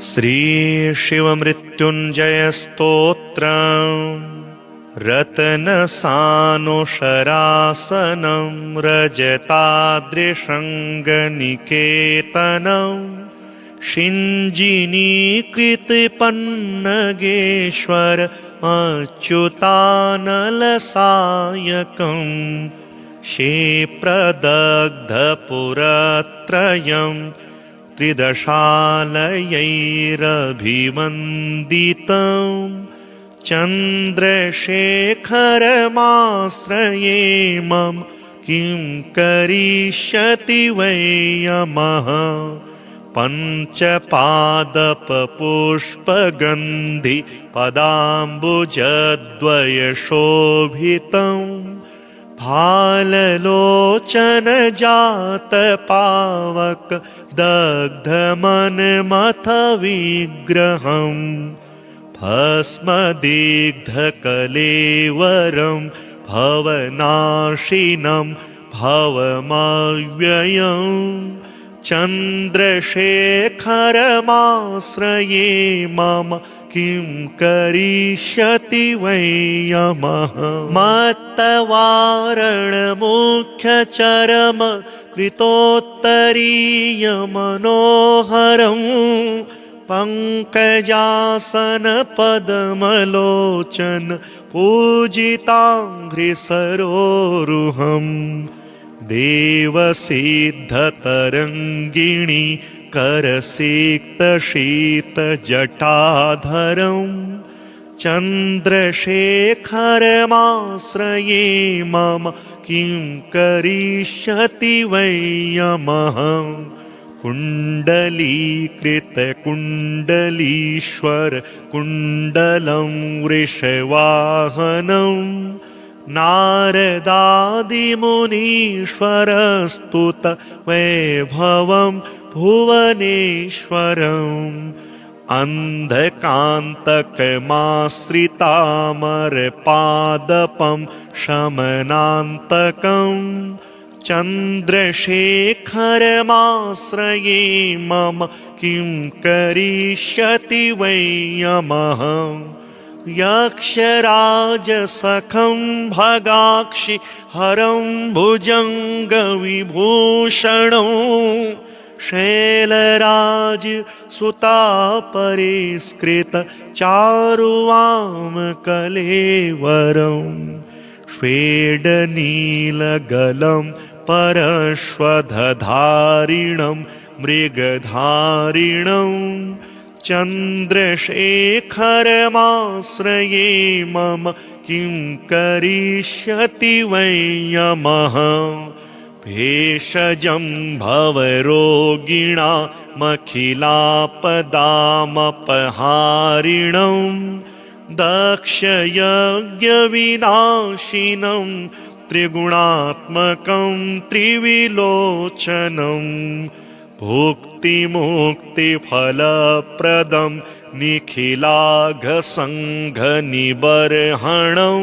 श्री शिवमृत्युञ्जय स्तोत्रम् रत्नसानुशरासनं रजताद्रिशृङ्गनिकेतनं शिञ्जिनीकृतपन्नगेश्वर अच्युतानलसायकं क्षेप्रदग्धपुरत्रयं त्रिदशालयैरभिवन्दितं चन्द्रशेखरमाश्रये मम किं करिष्यति वै यमः पञ्चपादपपुष्पगन्धि पदाम्बुजद्वयशोभितं फाललोचनजातपावक दग्धमनमथ विग्रहं भस्मदिग्धकलेवरं भवनाशिनं भवमव्ययं चन्द्रशेखरमाश्रये मम किं करिष्यति वै यमः मत्तवारणमुख्यचरम कृतोत्तरीयमनोहरं पङ्कजासनपद्मलोचन पूजिताङ्घ्रिसरोरुहं देवसिद्धतरङ्गिणी करसिक्तशीतजटाधरं चन्द्रशेखरमाश्रये मम किं करिष्यति वै यमः कुण्डलीकृतकुण्डलीश्वर कुण्डलं वृषवाहनं नारदादिमुनीश्वरस्तुत वैभवं भुवनेश्वरम् अन्धकान्तकमाश्रितामरपादपं शमनान्तकं चन्द्रशेखरमाश्रये मम किं करिष्यति वै यमः यक्षराजसखं भगाक्षि हरं भुजङ्गविभूषणं शैलराज सुतापरिष्कृत चारुवामकलेवरं श्वेडनीलगलं परश्वधारिणं मृगधारिणं चन्द्रशेखरमाश्रये मम किं करिष्यति वै यमः भेषजं भवरोगिणामखिलापदामपहारिणं दक्षयज्ञविनाशिनं त्रिगुणात्मकं त्रिविलोचनं भुक्तिमुक्तिफलप्रदं निखिलाघसङ्घनिबर्हणं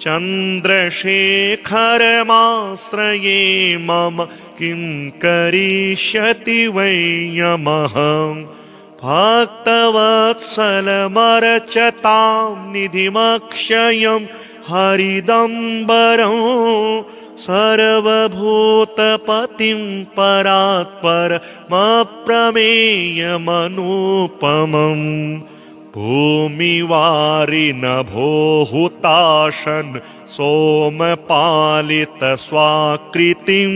चन्द्रशेखरमाश्रये मम किं करिष्यति वै यमः भक्तवत्सलमर्चतां निधिमक्षयं हरिदम्बरं सर्वभूतपतिं परात्परमप्रमेयमनुपमम् भूमिवारिनभोहुताशन सोमपालितस्वाकृतिं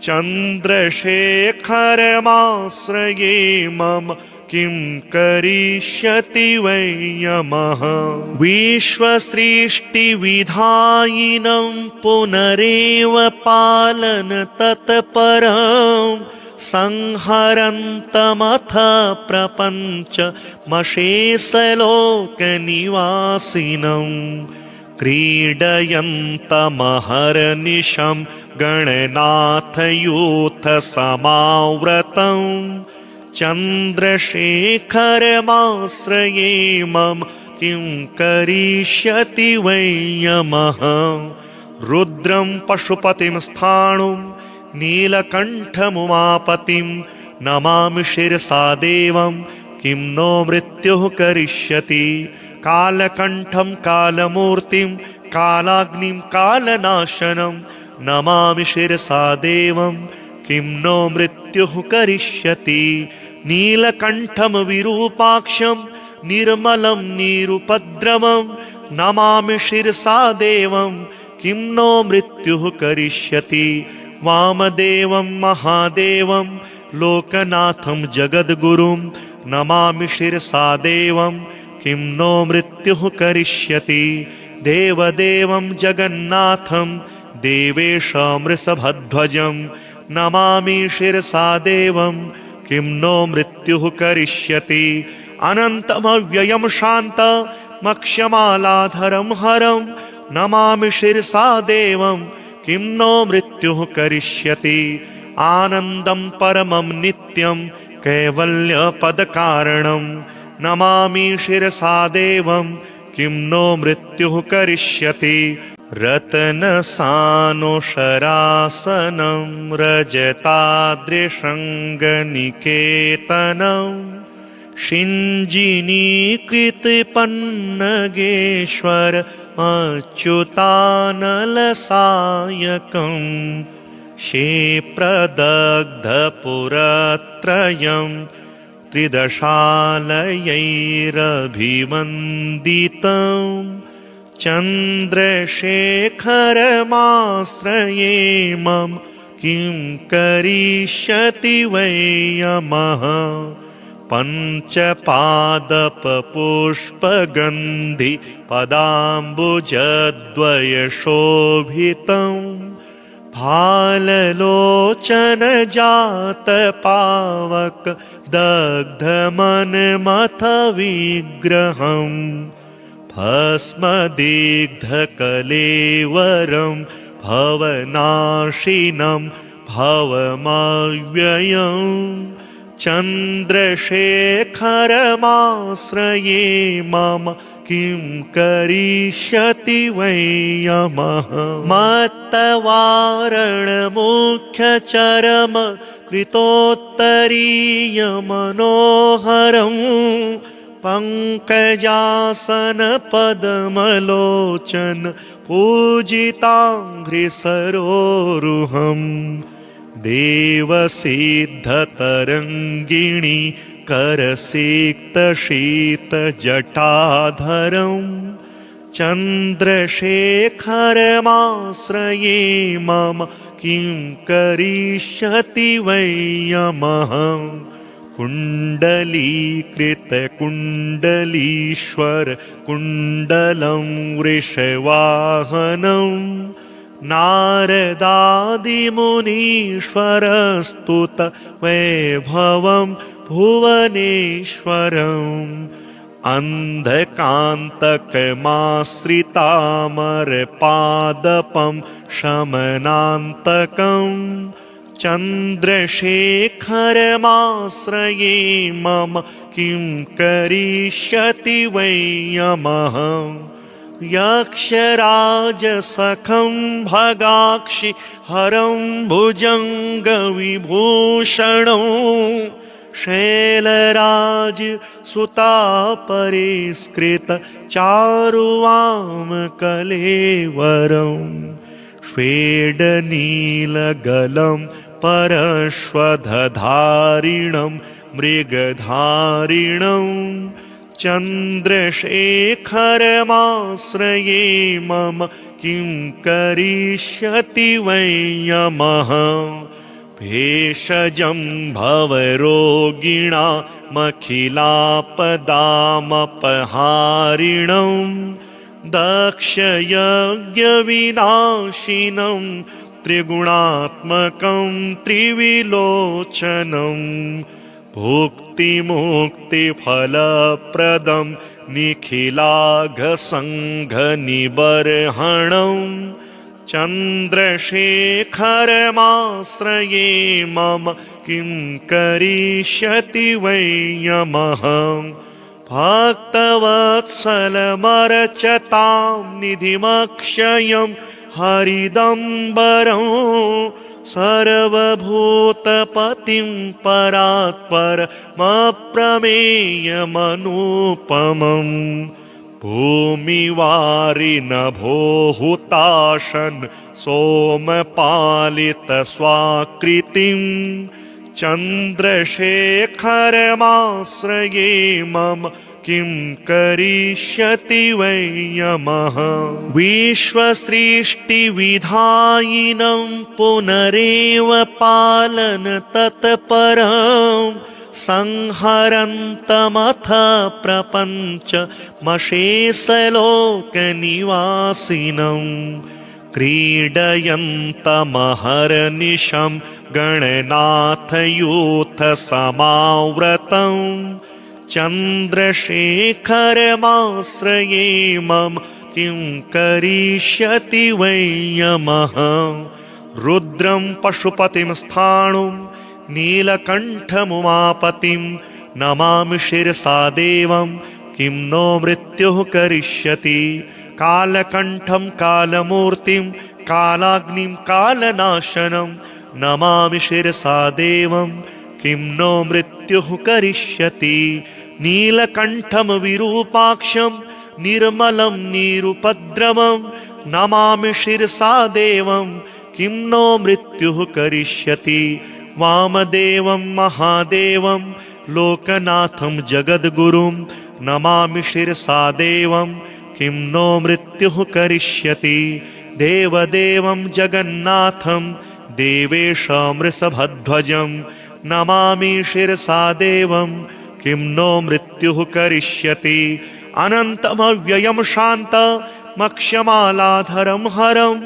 चन्द्रशेखरमाश्रये मम किं करिष्यति वै यमः विश्वसृष्टिविधायिनं पुनरेव पालन तत्परं संहरन्तमथ प्रपञ्चमशेषलोकनिवासिनं क्रीडयन्तमहर्निशं गणनाथयूथसमावृतं चन्द्रशेखरमाश्रये मम किं करिष्यति वै यमः रुद्रं पशुपतिं स्थाणुं नीलकण्ठमुमापतिं नमामि शिरसा देवं किं नो मृत्युः करिष्यति कालकण्ठं कालमूर्तिं कालाग्निं कालनाशनं नमामि शिरसा देवं किं नो मृत्युः करिष्यति नीलकण्ठं विरूपाक्षं निर्मलं निरुपद्रवं नमामि शिरसा देवं किं नो मृत्युः करिष्यति वामदेवं महादेवं लोकनाथं जगद्गुरुं नमामि शिरसा देवं किं नो मृत्युः करिष्यति देवदेवं जगन्नाथं देवेशमृषभध्वजं नमामि शिरसा देवं किं नो मृत्युः करिष्यति अनन्तमव्ययं शान्तमक्षमालाधरं हरं नमामि शिरसा देवं किं नो मृत्युः करिष्यति आनन्दं परमं नित्यं कैवल्यपदकारणं नमामि शिरसा देवं किं नो मृत्युः करिष्यति रत्नसानुशरासनं रजताद्रिशृङ्गनिकेतनं शिञ्जिनीकृतपन्नगेश्वर अच्युतानलसायकं क्षेप्रदग्धपुरत्रयं त्रिदशालयैरभिवन्दितं चन्द्रशेखरमाश्रये मम किं करिष्यति वै यमः पञ्चपादपपुष्पगन्धि पदाम्बुजद्वयशोभितं फाललोचनजातपावक दग्धमनमथ विग्रहं भस्मदिग्धकलेवरं भवनाशिनं भवमव्ययं चन्द्रशेखरमाश्रये मम किं करिष्यति वै यमः मत्तवारणमुख्यचरम कृतोत्तरीयमनोहरं पङ्कजासनपद्मलोचन पूजिताङ्घ्रिसरोरुहम् देवसिद्धतरङ्गिणी करसिक्तशीतजटाधरं चन्द्रशेखरमाश्रये मम किं करिष्यति वै यमः कुण्डलीकृतकुण्डलीश्वर कुण्डलं वृषवाहनं नारदादिमुनीश्वरस्तुत वैभवं भुवनेश्वरम् अन्धकान्तकमाश्रितामरपादपं शमनान्तकं चन्द्रशेखरमाश्रये मम किं करिष्यति वै यमः यक्षराजसखं भगाक्षि हरं भुजङ्गविभूषणं शैलराज सुतापरिष्कृत चारुवामकलेवरं श्वेडनीलगलं परश्वधारिणं मृगधारिणं चन्द्रशेखरमाश्रये मम किं करिष्यति वै यमः भेषजं भवरोगिणामखिलापदामपहारिणं दक्षयज्ञविनाशिनं त्रिगुणात्मकं त्रिविलोचनं भुक्तिमुक्तिफलप्रदं निखिलाघसङ्घनिबर्हणं चन्द्रशेखरमाश्रये मम किं करिष्यति वै यमः भक्तवत्सलमर्चतां निधिमक्षयं हरिदम्बरं सर्वभूतपतिं परात्परमप्रमेयमनुपमम् भूमिवारिनभोहुताशन् सोमपालितस्वाकृतिम् चन्द्रशेखरमाश्रये मम किं करिष्यति वै यमः विश्वसृष्टिविधायिनं पुनरेव पालन तत्परम् संहरन्तमथ प्रपञ्चमशेषलोकनिवासिनं क्रीडयन्तमहर्निशं गणनाथयूथसमावृतं चन्द्रशेखरमाश्रये मम किं करिष्यति वै यमः रुद्रं पशुपतिं स्थाणुं नीलकण्ठमुमापतिं नमामि शिरसा देवं किं नो मृत्युः करिष्यति कालकण्ठं कालमूर्तिं कालाग्निं कालनाशनं नमामि शिरसा देवं किं नो मृत्युः करिष्यति नीलकण्ठं विरूपाक्षं निर्मलं निरुपद्रवं नमामि शिरसा देवं किं नो मृत्युः करिष्यति वामदेवं महादेवं लोकनाथं जगद्गुरुं नमामि शिरसा देवं किं नो मृत्युः करिष्यति देवदेवं जगन्नाथं देवेशं वृषभध्वजं नमामि शिरसा देवं किं नो मृत्युः करिष्यति अनन्तमव्ययं शान्तमक्षमालाधरं हरं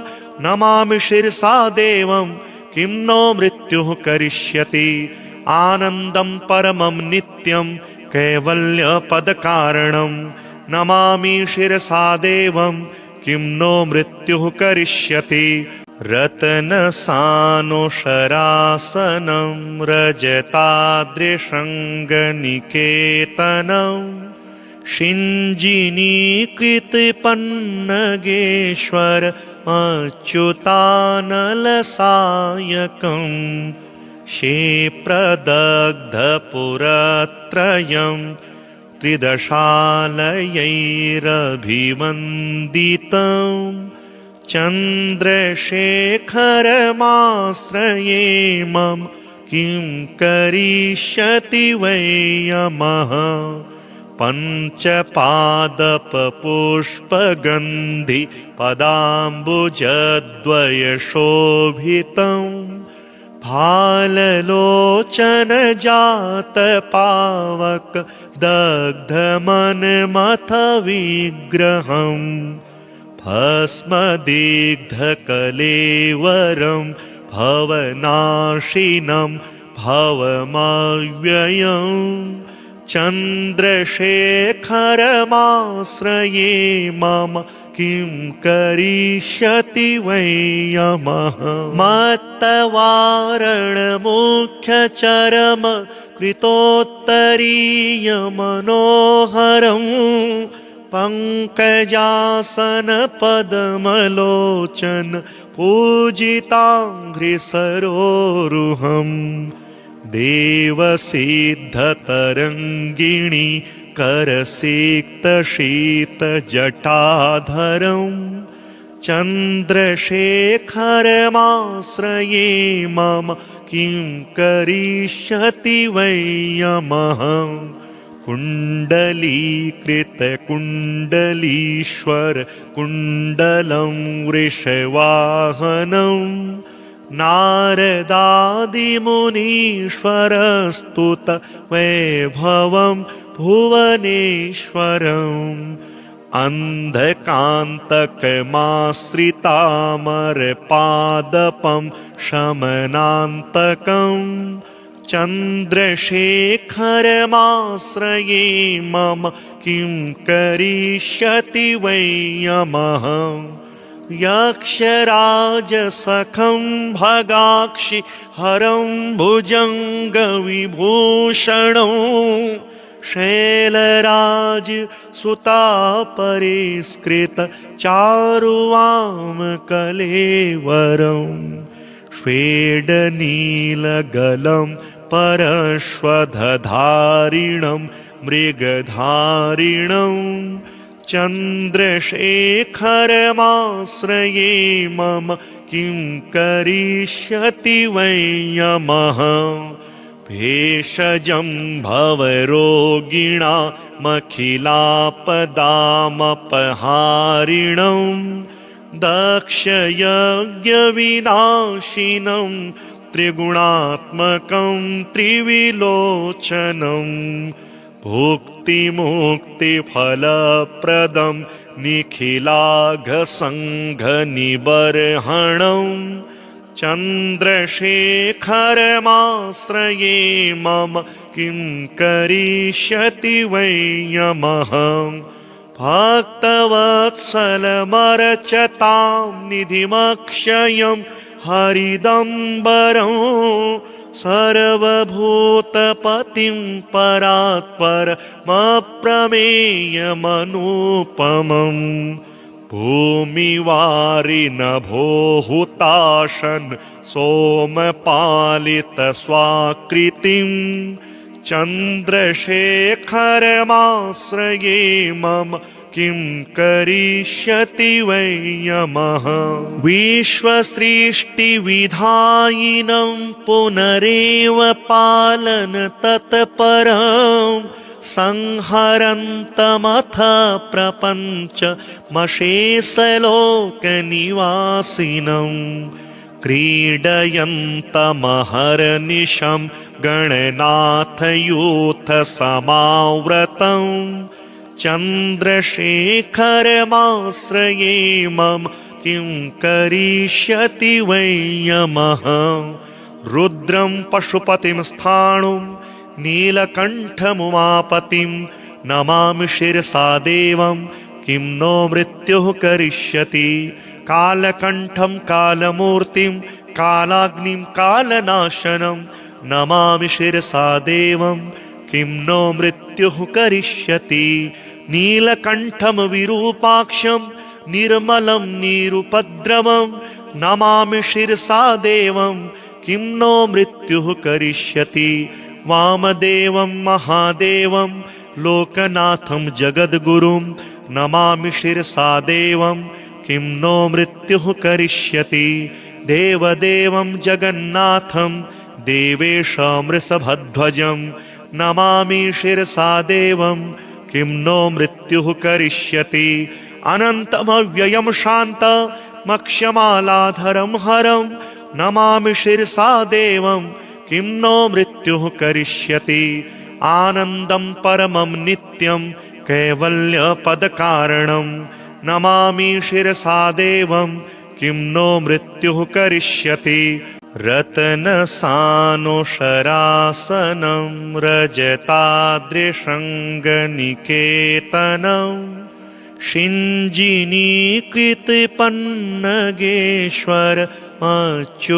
नमामि शिरसा देवं किं नो मृत्युः करिष्यति आनन्दं परमं नित्यं कैवल्यपदकारणं नमामि शिरसा देवं किं नो मृत्युः करिष्यति रत्नसानुशरासनं रजताद्रिशृङ्गनिकेतनं शिञ्जिनीकृतपन्नगेश्वर अच्युतानलसायकं क्षेप्रदग्धपुरत्रयं त्रिदशालयैरभिवन्दितं चन्द्रशेखरमाश्रये मम किं करिष्यति वै यमः पञ्चपादपपुष्पगन्धि पदाम्बुजद्वयशोभितं फाललोचनजातपावक दग्धमनमथ विग्रहं भस्मदिग्धकलेवरं भवनाशिनं भवमव्ययम् चन्द्रशेखरमाश्रये मम किं करिष्यति वै यमः मत्तवारणमुख्यचरम कृतोत्तरीयमनोहरं पङ्कजासनपद्मलोचन पूजिताङ्घ्रिसरोरुहम् देवसिद्धतरङ्गिणी करसिक्तशीतजटाधरं चन्द्रशेखरमाश्रये मम किं करिष्यति वै यमः कुण्डलीकृतकुण्डलीश्वर कुण्डलं वृषवाहनं नारदादिमुनीश्वरस्तुत वैभवं भुवनेश्वरम् अन्धकान्तकमाश्रितामरपादपं शमनान्तकं चन्द्रशेखरमाश्रये मम किं करिष्यति वै यमः यक्षराजसखं भगाक्षि हरं भुजङ्गविभूषणं शैलराज सुतापरिष्कृत चारुवामकलेवरं श्वेडनीलगलं परश्वधधारिणं मृगधारिणं चन्द्रशेखरमाश्रये मम किं करिष्यति वै यमः भेषजं भवरोगिणामखिलापदामपहारिणं दक्षयज्ञविनाशिनं त्रिगुणात्मकं त्रिविलोचनं भुक्तिमुक्तिफलप्रदं निखिलाघसङ्घनिबर्हणं चन्द्रशेखरमाश्रये मम किं करिष्यति वै यमः भक्तवत्सलमर्चतां निधिमक्षयं हरिदम्बरं सर्वभूतपतिं परात्परमप्रमेयमनुपमम् भूमिवारिनभो हुताशन् सोमपालितस्वाकृतिं चन्द्रशेखरमाश्रये मम किं करिष्यति वै यमः विश्वसृष्टिविधायिनं पुनरेव पालन तत्परं संहरन्तमथ प्रपञ्चमशेषलोकनिवासिनं क्रीडयन्तमहर्निशं गणनाथयूथसमावृतं चन्द्रशेखरमाश्रये मम किं करिष्यति वै यमः रुद्रं पशुपतिं स्थाणुं नीलकण्ठमुमापतिं नमामि शिरसा देवं किं नो मृत्युः करिष्यति कालकण्ठं कालमूर्तिं कालाग्निं कालनाशनं नमामि शिरसा देवं किं नो मृत्युः करिष्यति नीलकण्ठं विरूपाक्षं निर्मलं निरुपद्रवं नमामि शिरसा देवं किं नो मृत्युः करिष्यति वामदेवं महादेवं लोकनाथं जगद्गुरुं नमामि शिरसा देवं किं नो मृत्युः करिष्यति देवदेवं जगन्नाथं देवेशमृषभध्वजं नमामि शिरसा देवं किं नो मृत्युः करिष्यति अनन्तमव्ययं शान्तमक्षमालाधरं हरं नमामि शिरसा देवं किं नो मृत्युः करिष्यति आनन्दं परमं नित्यं कैवल्यपदकारणं नमामि शिरसा देवं किं नो मृत्युः करिष्यति रत्नसानुशरासनं रजताद्रिशृङ्गनिकेतनं शिञ्जिनीकृतपन्नगेश्वर अच्युतानलसायकं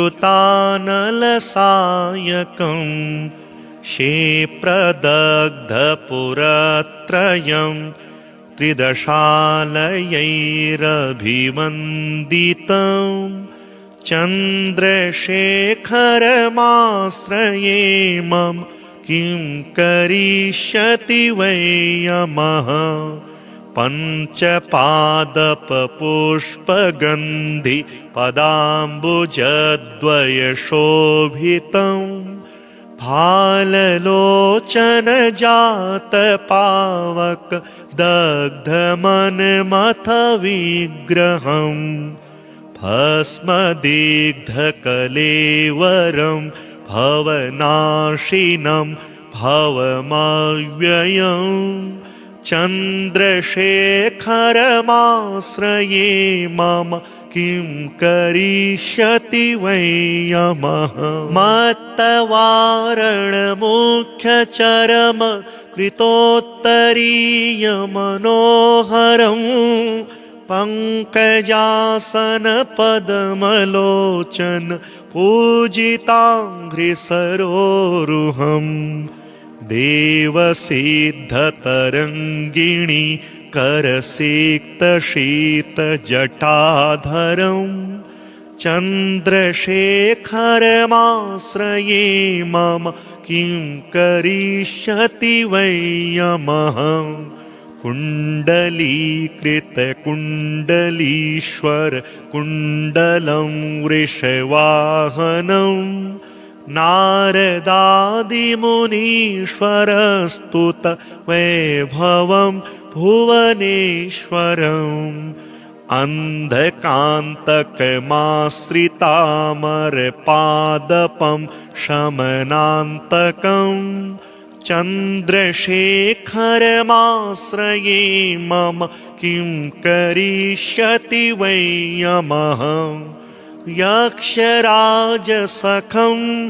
क्षेप्रदग्धपुरत्रयं त्रिदशालयैरभिवन्दितं चन्द्रशेखरमाश्रये मम किं करिष्यति वै यमः पञ्चपादपपुष्पगन्धि पदाम्बुजद्वयशोभितं भाललोचनजातपावक दग्धमनमथ विग्रहं भस्मदिग्धकलेवरं भवनाशिनं भवमव्ययं चन्द्रशेखरमाश्रये मम किं करिष्यति वै यमः मत्तवारणमुख्यचरम कृतोत्तरीयमनोहरं पङ्कजासनपद्मलोचन पूजिताङ्घ्रिसरोरुहम् देवसिद्धतरङ्गिणी करसिक्तशीतजटाधरं चन्द्रशेखरमाश्रये मम किं करिष्यति वै यमः कुण्डलीकृतकुण्डलीश्वर कुण्डलं वृषवाहनं नारदादिमुनीश्वरस्तुत वैभवं भुवनेश्वरम् अन्धकान्तकमाश्रितामरपादपं शमनान्तकम् चन्द्रशेखरमाश्रये मम किं करिष्यति वै यमः यक्षराजसखं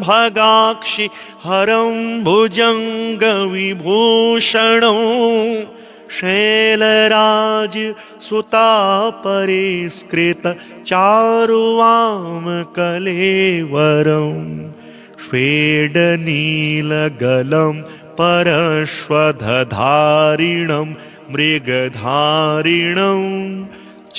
भगाक्षि हरं भुजङ्गविभूषणं शैलराज सुतापरिष्कृत चारुवामकलेवरं श्वेडनीलगलं परश्वधधारिणं मृगधारिणं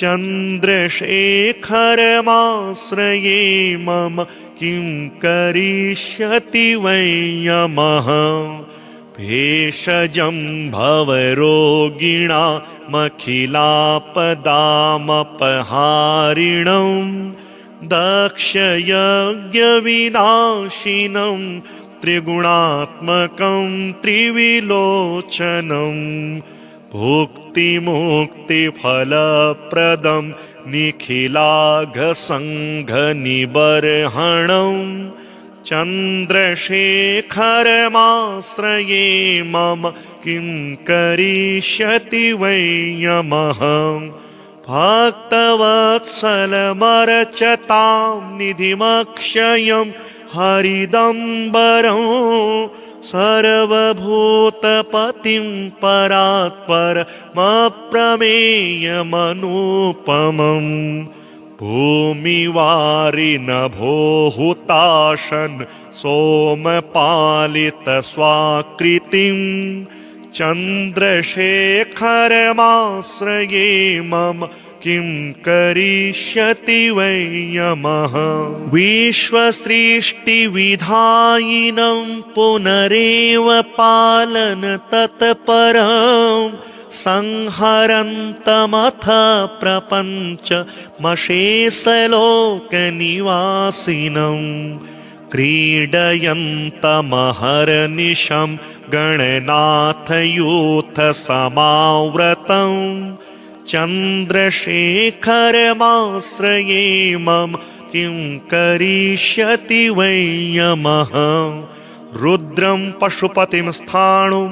चन्द्रशेखरमाश्रये मम किं करिष्यति वै यमः भेषजं भवरोगिणामखिलापदामपहारिणं दक्षयज्ञविनाशिनं त्रिगुणात्मकं त्रिविलोचनं भुक्तिमुक्तिफलप्रदं निखिलाघसङ्घनिबर्हणं चन्द्रशेखरमाश्रये मम किं करिष्यति वै यमः भक्तवत्सलमर्चतां निधिमक्षयं हरिदम्बरं सर्वभूतपतिं परात्परमप्रमेयमनुपमम् भूमिवारिनभोहुताशन् सोमपालितस्वाकृतिं चन्द्रशेखरमाश्रये मम किं करिष्यति वै यमः विश्वसृष्टिविधायिनं पुनरेव पालन तत्परम् संहरन्तमथ प्रपञ्चमशेषलोकनिवासिनं क्रीडयन्तमहर्निशं गणनाथयूथसमावृतं चन्द्रशेखरमाश्रये मम किं करिष्यति वै यमः रुद्रं पशुपतिं स्थाणुं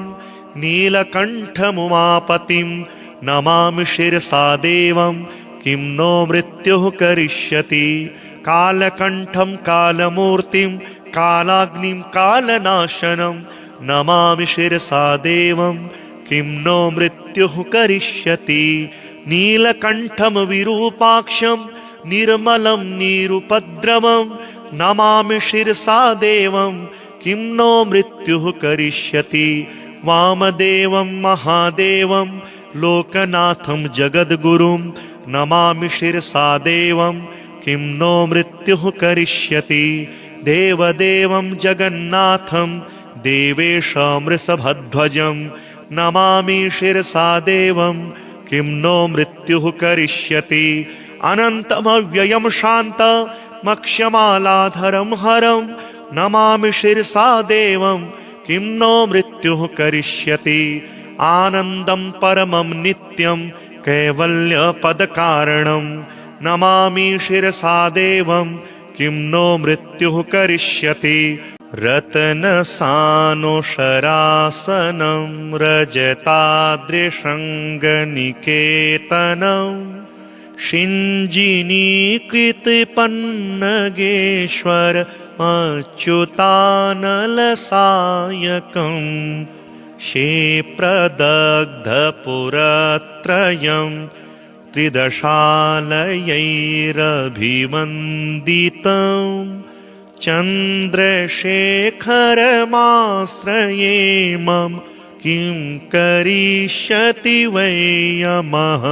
नीलकण्ठमुमापतिं नमामि शिरसा देवं किं नो मृत्युः करिष्यति कालकण्ठं कालमूर्तिं कालाग्निं कालनाशनं नमामि शिरसा देवं किं नो मृत्युः करिष्यति नीलकण्ठं विरूपाक्षं निर्मलं निरुपद्रवं नमामि शिरसा देवं किं नो मृत्युः करिष्यति वामदेवं महादेवं लोकनाथं जगद्गुरुं नमामि शिरसा देवं किं नो मृत्युः करिष्यति देवदेवं जगन्नाथं देवेशं वृषभध्वजं नमामि शिरसा देवं किं नो मृत्युः करिष्यति अनन्तमव्ययं शान्तमक्षमालाधरं हरं नमामि शिरसा देवं किं नो मृत्युः करिष्यति आनन्दं परमं नित्यं कैवल्यपदकारणं नमामि शिरसा देवं किं नो मृत्युः करिष्यति रत्नसानुशरासनं रजताद्रिशृङ्गनिकेतनं शिञ्जिनीकृतपन्नगेश्वर अच्युतानलसायकं क्षेप्रदग्धपुरत्रयं त्रिदशालयैरभिवन्दितं चन्द्रशेखरमाश्रये मम किं करिष्यति वै यमः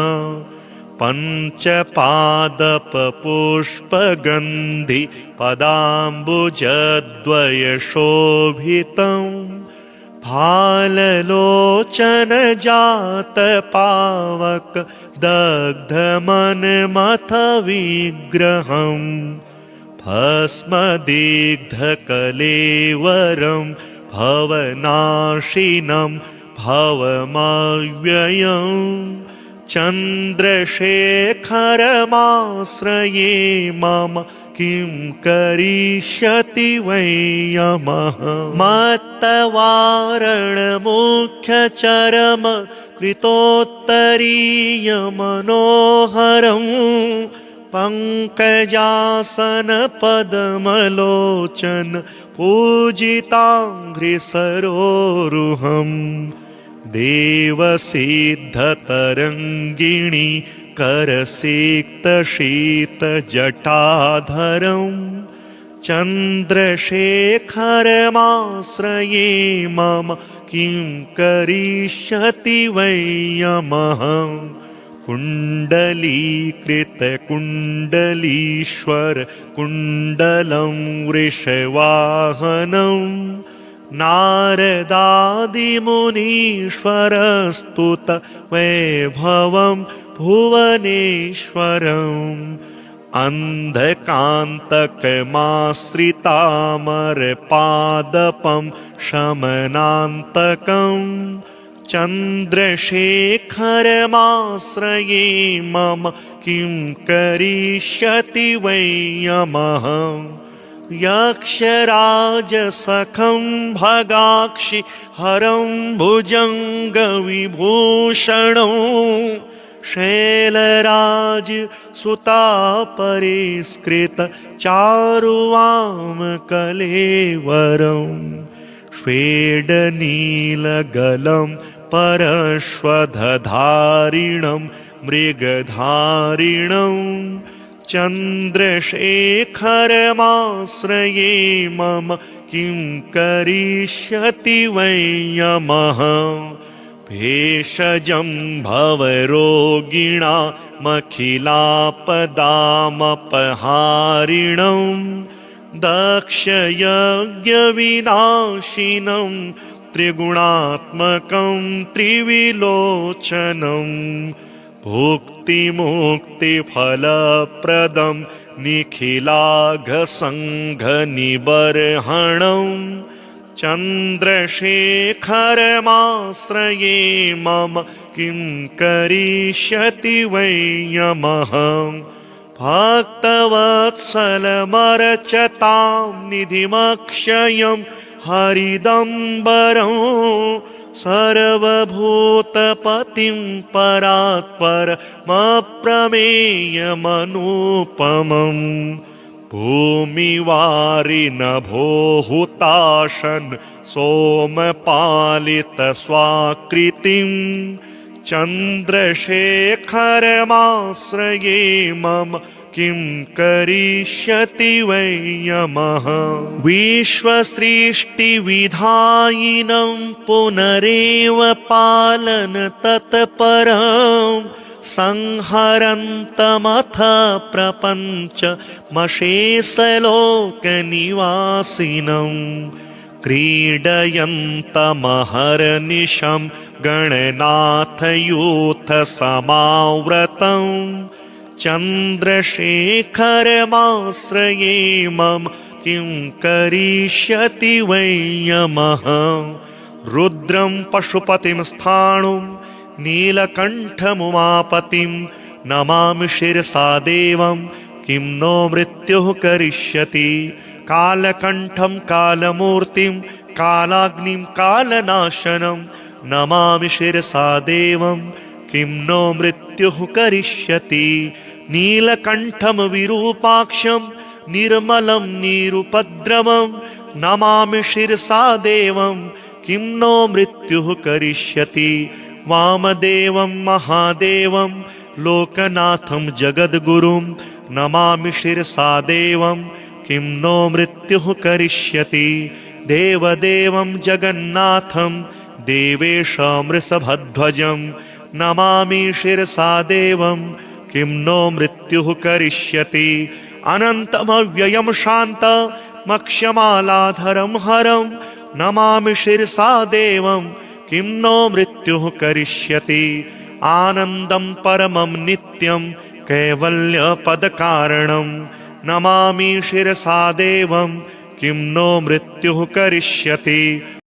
पञ्चपादपपुष्पगन्धि पदाम्बुजद्वयशोभितम् फाललोचनजातपावक दग्धमनमथ विग्रहम् भस्मदिग्धकलेवरं भवनाशिनं भवमव्ययम् चन्द्रशेखरमाश्रये मम किं करिष्यति वै यमः मत्तवारणमुख्यचरम कृतोत्तरीयमनोहरम् पङ्कजासनपद्मलोचन पूजिताङ्घ्रिसरोरुहम् देवसिद्धतरङ्गिणी करसिक्तशीतजटाधरम् चन्द्रशेखरमाश्रये मम किं करिष्यति वै यमः कुण्डलीकृतकुण्डलीश्वर कुण्डलं वृषवाहनम् नारदादिमुनीश्वरस्तुत वैभवं भुवनेश्वरम् अन्धकान्तकमाश्रितामरपादपं शमनान्तकम् चन्द्रशेखरमाश्रये मम किं करिष्यति वै यमः यक्षराजसखं भगाक्षि हरं भुजङ्गविभूषणं शैलराज सुतापरिष्कृत चारुवामकलेवरम् श्वेडनीलगलं परश्वधारिणं मृगधारिणं चन्द्रशेखरमाश्रये मम किं करिष्यति वै यमः भेषजं भवरोगिणामखिलापदामपहारिणं दक्षयज्ञविनाशिनं त्रिगुणात्मकं त्रिविलोचनं भुक्तिमुक्तिफलप्रदं निखिलाघसङ्घनिबर्हणं चन्द्रशेखरमाश्रये मम किं करिष्यति वै यमः भक्तवत्सलमर्चतां निधिमक्षयं हरिदम्बरं सर्वभूतपतिं परात्परमप्रमेयमनुपमम् भूमिवारिनभोहुताशन् सोमपालितस्वाकृतिं चन्द्रशेखरमाश्रये मम किं करिष्यति वै यमः विश्वसृष्टिविधायिनं पुनरेव पालन तत्परं संहरन्तमथ प्रपञ्चमशेषलोकनिवासिनं क्रीडयन्तमहर्निशं गणनाथयूथसमाव्रतं चन्द्रशेखरमाश्रये मम किं करिष्यति वै यमः रुद्रं पशुपतिं स्थाणुं नीलकण्ठमुमापतिं नमामि शिरसा देवं किं नो मृत्युः करिष्यति कालकण्ठं कालमूर्तिं कालाग्निं कालनाशनं नमामि शिरसा देवं किं नो मृत्युः करिष्यति नीलकण्ठं विरूपाक्षं निर्मलं निरुपद्रवं नमामि शिरसा देवं किं नो मृत्युः करिष्यति वामदेवं महादेवं लोकनाथं जगद्गुरुं नमामि शिरसा देवं किं नो मृत्युः करिष्यति देवदेवं जगन्नाथं देवेशं वृषभध्वजं नमामि शिरसा देवं किं नो मृत्युः करिष्यति अनन्तमव्ययं शान्तमक्षमालाधरं हरं नमामि शिरसा देवं किं नो मृत्युः करिष्यति आनन्दं परमं नित्यं कैवल्यपदकारणं नमामि शिरसा देवं किं नो मृत्युः करिष्यति